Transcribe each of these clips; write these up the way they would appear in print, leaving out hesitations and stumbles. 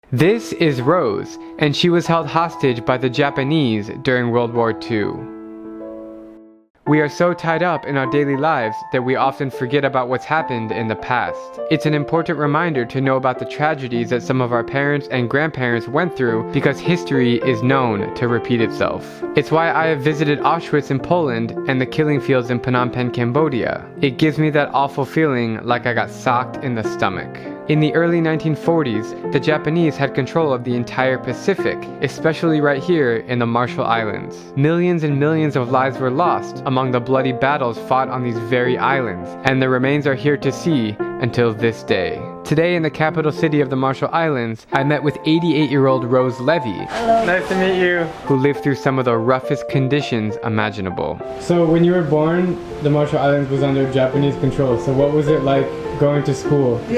This is Rose, and she was held hostage by the Japanese during World War II. We are so tied up in our daily lives that we often forget about what's happened in the past. It's an important reminder to know about the tragedies that some of our parents and grandparents went through because history is known to repeat itself. It's why I have visited Auschwitz in Poland and the killing fields in Phnom Penh, Cambodia. It gives me that awful feeling like I got socked in the stomach. In the early 1940s, the Japanese had control of the entire Pacific, especially right here in the Marshall Islands. Millions and millions of lives were lost among the bloody battles fought on these very islands, and the remains are here to see until this day. Today in the capital city of the Marshall Islands, I met with 88-year-old Rose Levy. Hello. Nice to meet you. Who lived through some of the roughest conditions imaginable. So when you were born, the Marshall Islands was under Japanese control. So what was it like going to school? At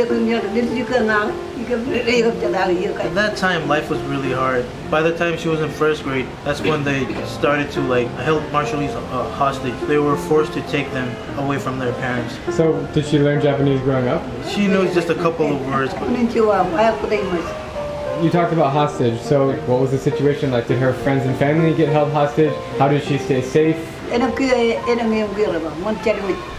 that time, life was really hard. By the time she was in first grade, that's when they started to held Marshallese hostage. They were forced to take them away from their parents. So did she learn Japanese growing up? She knows just a couple of words. You talked about hostage, so what was the situation like? Did her friends and family get held hostage? How did she stay safe?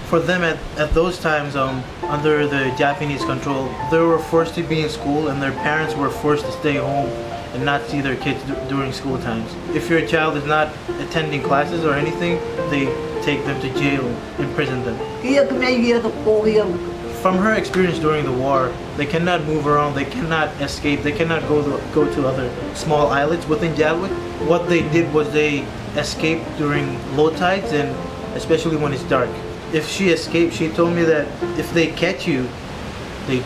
For them at those times, under the Japanese control, they were forced to be in school and their parents were forced to stay home and not see their kids during school times. If your child is not attending classes or anything, they take them to jail and imprison them. From her experience during the war, they cannot move around, they cannot escape, they cannot go to other small islets within Jaluit. What they did was they escaped during low tides and especially when it's dark. If she escaped, she told me that if they catch you, they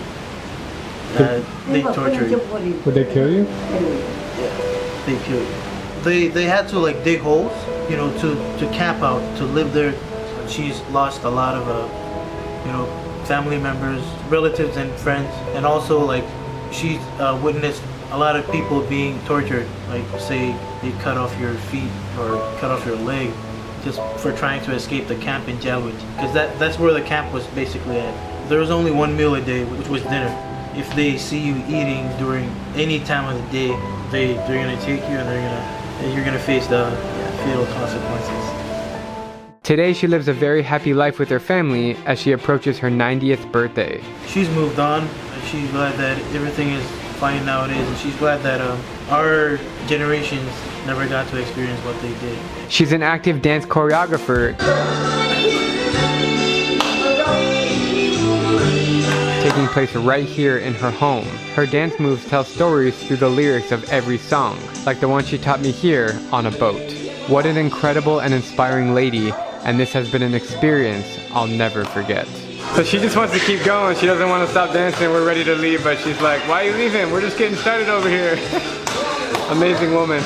torture you. Would they kill you? Yeah, they kill you. They had to dig holes, to camp out, to live there. She's lost a lot of family members, relatives and friends, and also she's witnessed a lot of people being tortured, say they cut off your feet or cut off your leg just for trying to escape the camp in Jaluit, because that's where the camp was basically at. There was only one meal a day, which was dinner. If they see you eating during any time of the day, they're gonna take you and you're gonna face the fatal consequences. Today she lives a very happy life with her family as she approaches her 90th birthday. She's moved on, and she's glad that everything is fine nowadays, and she's glad that our generations never got to experience what they did. She's an active dance choreographer, taking place right here in her home. Her dance moves tell stories through the lyrics of every song, like the one she taught me here on a boat. What an incredible and inspiring lady, and this has been an experience I'll never forget. So she just wants to keep going. She doesn't want to stop dancing. We're ready to leave, but she's like, why are you leaving? We're just getting started over here. Amazing woman.